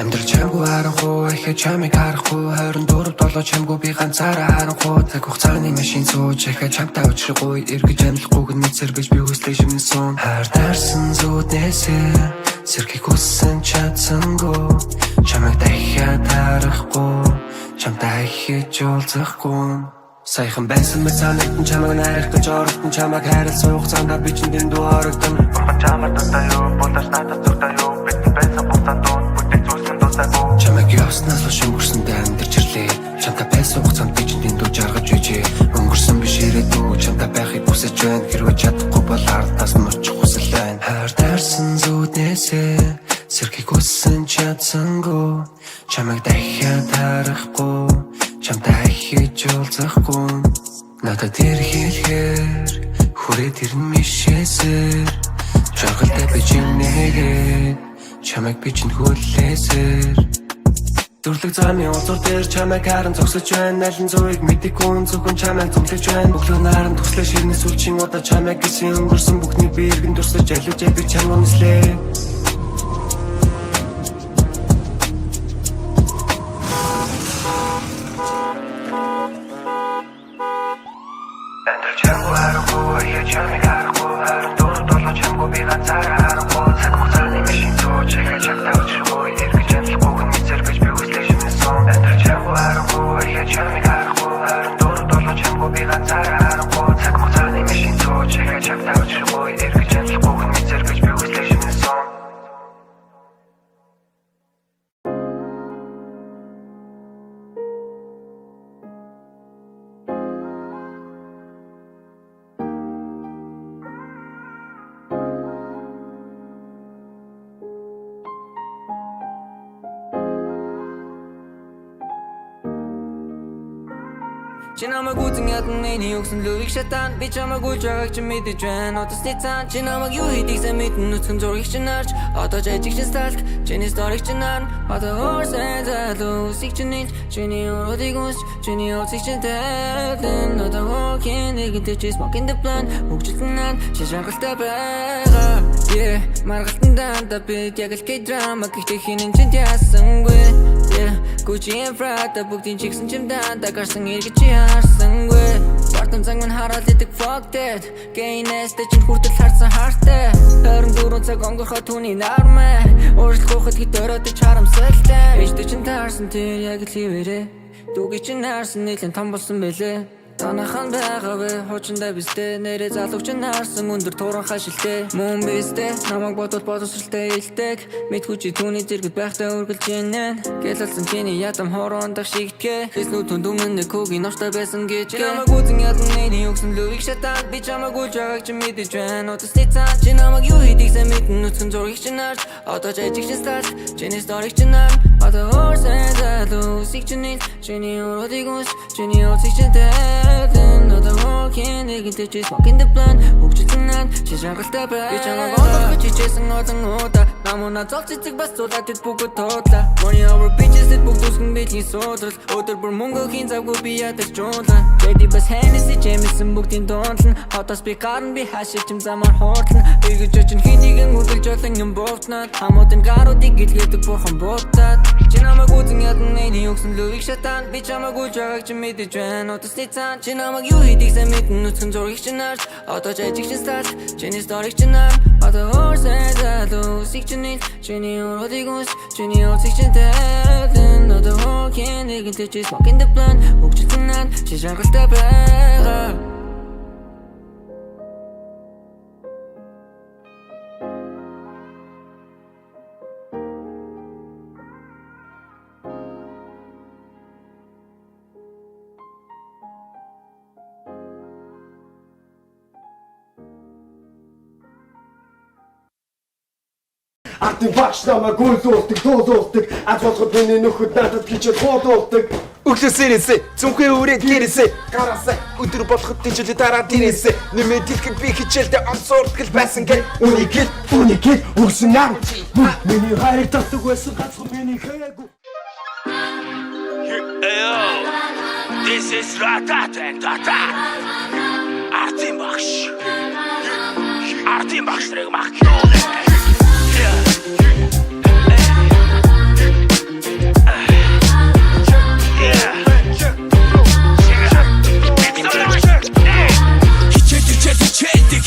Амьдрал чамгүй харанхуу, ихэ чамыг харахгүй 24/7 чамгүй би ганцаараа харанхуу цаг хугацааны машин сууж ихэ чамтай уулзрахгүй эргэж амьдрахгүйг нь мэдсэр гэж би хүслээ шимнэсэн хайр дарсан зүуднээсээ сэрхийг хүссэн чадсангүй чамайг дахиад харахгүй чамтай хийж уулзахгүй саяхан байсан мэт санагдсан чамайг найрах гэж оролдсон чамайг хайрал суух цаана би чинь дэндүү орогдсон чамайг дутаа юу бодож надад дутаа юу бидний байсан хугацаанд чамайг явснаас хойш өнгөрсөндөө амьдарч ирлээ чамтай байсан хугацаанд би чинь дэндүү жаргаж үжээ өнгөрсөн биш ирээдүй чамтай байхыг хүсэж байна хэрвээ чадахгүй бол ардаас нь очих хүсэл байна хайр дарсан зүуднээсээ сэрхийг хүссэн чадсангүй чамайг дахиад харахгүй чамтай хийж уулзахгүй надад хэлэхээр хүрээд ирнэ мишээсээр жаргалтай би чинээгээ чамайг би чинь хүлээсээр Дүрлэг замын узуур дээр чамайг харан зогсож байна аль нь зуйг мэдээгүй зөвхөн чамайг зомлож байна бүхлөө наран төслөө ширнэс үлчин удаа чамайг гэсэн өнгөрсөн бүхний би иргэн дурсаж алиж би чамд үнслээ Амьдрал чамгүй харахгүй я чамайг харахгүй 24/7 чамгүй би ганцаараа харахгүй цаг хугацааны машин сууж ихэ чамтай уулзрахгүй эргэж амьдрахгүйг нь мэдсэр гэж би хүслээ шимнэсэн Амьдрал чамгүй харахгүй я чамайг харахгүй 24/7 чамгүй би ганцаараа харахгүй цаг хугацааны машин сууж ихэ чамтай уулзрахгүй эргэж амьдрахгүйг нь мэдсэр гэж би хүслээ шимнэсэн Чи намайг үзэн ядан миний өгсөн лүвийг шатан би чамайг үлж байгааг чи мэдэж байна Утасны цаан чи намайг юу хийдийг сайн мэдэн нүцгэн зургийг чи нарч одоо жижиг чин сталк чиний сториг чи нарн одоо хорсэн залуу усыг чи нийлж чиний уруудыг унсч чиний уцыг чи тайлан одоо walking нэгэнтэй чи smoking the plan хөгжилтэн над чи жаргалтай байгаа Yeah маргалтан данда би яг л K-drama гэхдээ хинэн чин ясангүй Yeah Gucci and Prada бүгдийн чигсэн чимдэн дагарсан эргэж чи харсангүй Бартан цаг минь хараад идэг fuck that Гейнэстэй чин хүртэл харсан хартай 24 цаг өнгөрөхөд түүний нармай Өөрчлөхөд хитөрөөдөж харамсалтай Ээжтэй чин таарсан тэр яг л хивээрээ Дүүгээ чин харсан нэлен том болсон бэлээ Танахан байгаа вэ хуучиндаа бистэй нэрээ залууч наарсан өндөр тууран хашилтэй мөн бистэй намайг бодвол бодосралтай илдэг мэдгүй чи түүний зэрэгт байхтай үргэлж ийнэ гэлэлсэн чиний ядам хорондох шигтгэ хэснүү түндүмэн күүгийн новтай байсан гэж намайг үзэн ядан миний өгсөн лүвийг шатан би чамайг үлж байгааг чи мэдэж байна утасны цаан чи намайг юу хийдийг сайн мэдэн нүцгэн зургийг чи нарч одоо жижиг чин сталк чиний сториг чи нарн одоо хорсэн залуу усыг чи нийлж чиний уруудыг унсч чиний уцыг чи Another walking, нэгэнтэй чи smoking the plan хөгжилтэн над чи жаргалтай бай би чамайг олох чи чийсэн олон удаа намуна зол цэцэг бас зулаад ит бүгд тоотлаа Money over bitches ит бүгд үсгэн бэлгийн суудрал өдөр бүр мөнгөхийн завгүй би ядаж жуулаа Ready бас Hennessy Jameson бүгдийн донтлон хотоос би гарн би хашиж чим замаар хурдлан эргэж очин хинийгэн хөдөлж олон юм буутнаад хамуудын гаруудыг гэлгээдэг бурхан буутаад чи намайг үзэн ядан миний өгсөн лүвийг шатан би чамайг үлж байгааг чи мэдэж байна утасны цаан чи намайг юу хийдийг сайн мэдэн нүцгэн зургийг чи нарч одоо жижиг чин сталк чиний сториг чи нарн одоо хорсэн залуу усыг чи нийлж чиний уруудыг унсч чиний уцыг чи тайлан одоо walking нэгэнтэй чи smoking the plan хөгжилтэн над чи жаргалтай байгаа Ардын багш намайг гүйлүүлдэг, дуулуулдаг аз болоход миний нөхөд надад гэж хуудуулдаг Өглөөсээрээсээ зүнхээ өрөөд гэрээсээ гараасаа өдөр болоход тийжлээ дараа дээрээсээ нэмээд дэлгэл би хичээлдээ онцордгол байсан гэ Үнийг өгсөн аа миний хайр татдаг байсан ганцхан миний хайргүй This is Ratata Ardын багш артын багш нарыг магтлуулна.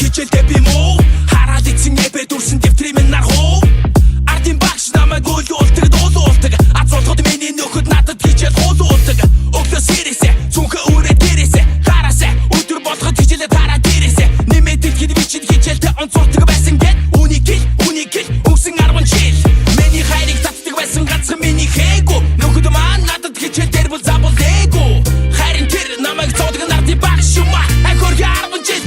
Хичээлдээ би муу хараад ицэн эбэ дүрсэн дэвтрийн минь нархуу ардын багш намайг уулдаг дуулуулдаг азуулгад миний нөхөд надад хичээл хуулуулдаг өглөөс ирээсэ цүнхэ үрээ дээрээсэ гараасэ өдөр болгоод хичээлээ тараа дээрээсэ нэмээд ихэд би чинь хичээлдээ онцордог байсан гэд үнийг гэл өгсөн 10 жил миний хайрыг татдаг байсан ганцхан миний хээгүү нөхөд маань надад хичээл дээр бол забол дээгүү хайрын тэр намайг зоодог ардын багш юм аа ахор 10 жил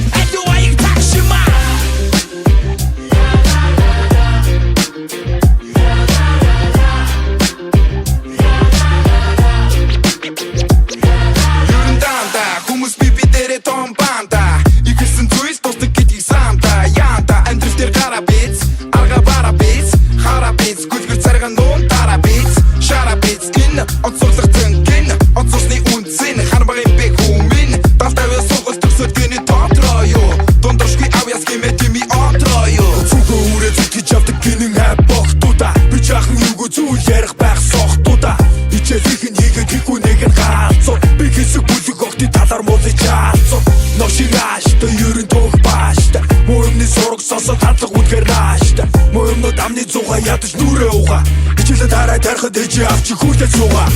ядаж нүрээ угаа хичээлээ тарай тарихад ээжи авчи хүртэл суугаа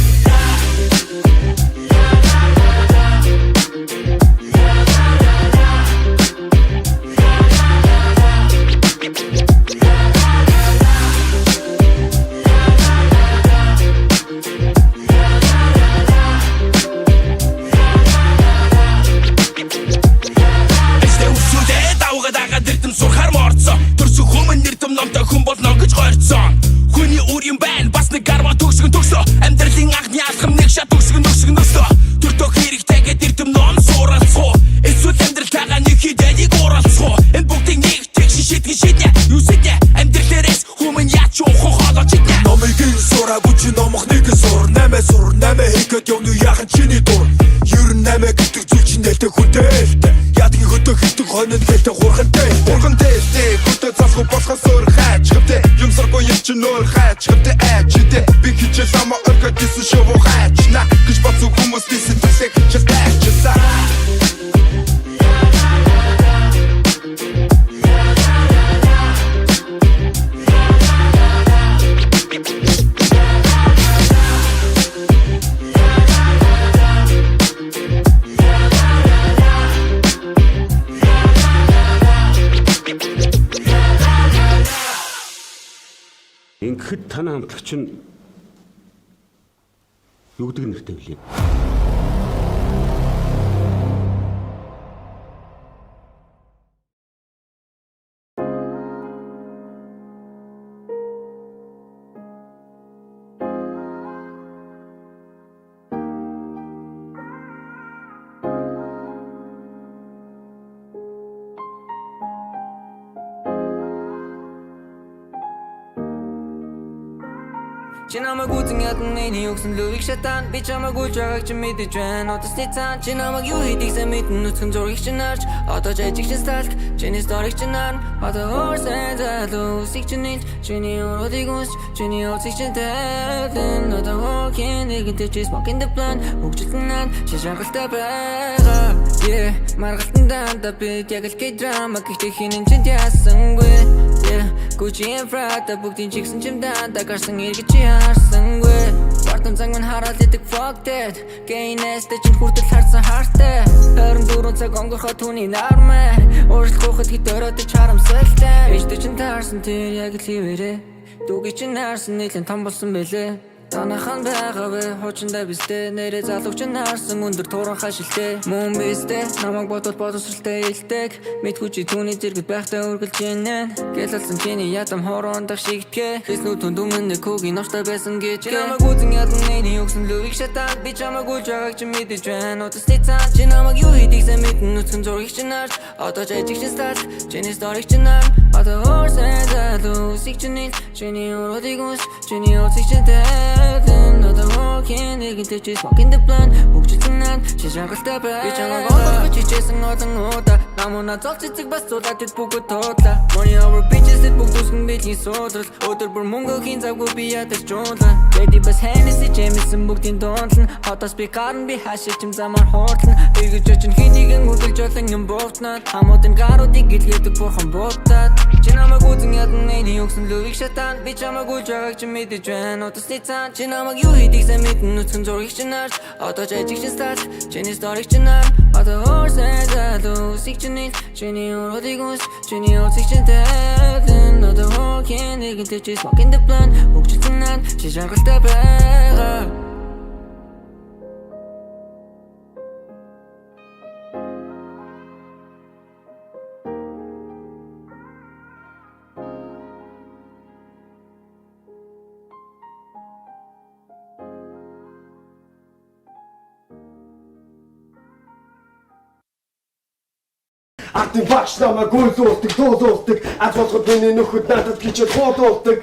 Ингээд танаа хамтлагч нь юу гэдэг нэртэй вэ? Чи намайг үзэн ядан миний өгсөн лүвийг шатан би чамайг үлж байгааг чи мэдэж байна удасны цаан чи намайг юу хийдийг сайн мэдэн нүцгэн зургийг чи нарч одоо жижиг чи сталк чиний сториг чи нарн одоо хорсэн залуу усыг чи нийлж чиний уруудыг унсч чиний уцыг чи тайлэн одоо хокин нэгэнтэй чи smoke in the plan хөгжилтэн над чи жаргалтай байгаа yeah маргалтан дандаа бид яг л k-drama гэхдээ хинэн чинь ясангүй Gucci and Prada бүгдийн чигсэн чимдаа гарсан иргэж чи харсангүй Бартам цаг мань хараад идэг fuck that Гейнэстэй чинь хүртэл харсан хартай 24 цаг өнгөрөхөд түүний нармаа Өөрчлөхөд хит өрөөдөж харамсалтай Ээжтэй чинь таарсан тэр яг л хивээрээ Дүүгийн чинь харсан нийлэн том болсон бэлээ Танахан байгаа вэ хуучиндаа бистэй нэрээ залууч нь харсан өндөр тууран хашилтэй мөн бистэй намайг бодвол бодосралтай илдэг мэдхүүчи түүний зэрэгт байхтай үргэлж ийнэ гэлэлсэн чиний ядам хороондох шигтгэ хэснүү түндүмэн нэг хүүгийн нортой байсан гэж намайг үзэн ядан миний өгсөн лүвийг шатан би чамайг үлж байгааг чи мэдэж байна удасны цаан чи намайг юу хийдийг сайн мэдэн нүцгэн зургийг чи нарч одоо жижиг чи сталк чиний сториг чи нарн Одоо өөрсдөө залуу сэгчнэл чиний өрөөдийг үс чиний өцөг чинтэй одоо walking нэгэнтэй чи smoking the blunt бүгжсэн над чи жаргалтай бай би чамайг олох чичээсэн олон удаа намуна зов цэцэг бас цуудаад бүгд тоотлаа money over bitches эд бүгд үсгэн билийн суудрал өдөр бүр мөнгө хийн завгүй би ядаж жуулаа Lady бас Hennessy Jameson бүгдийн дундлан хотоос би гарн би хашиг чим замаар хуурдлан эргэж очин хэдийгэн үргэлж олон юм буутнаад хамуудын гаруудыг гэлгээдэг бурхан буутаад чи намайг үзэн ядан эний өгсөн лүвийг шатан би чамайг үлж байгааг чи мэдэж байна утасны цаан чи намайг юу хийдийг сайн мэдэн нүцгэн зургийг чи нарч одоо ч ажиг чин старт чиний сториг чи нар одоо өөрсдөө залуу сэгчнэл чиний өрөөдийг үс чиний өцөг чинтэй одоо walking нэгэнтэй чи smoking the blunt бүгжсэн над чи жаргалтай байгаа Ардын багш намайг үл уустдаг, туул уустдаг. Аз болоход миний нөхөд надад хичээл хууд уустдаг.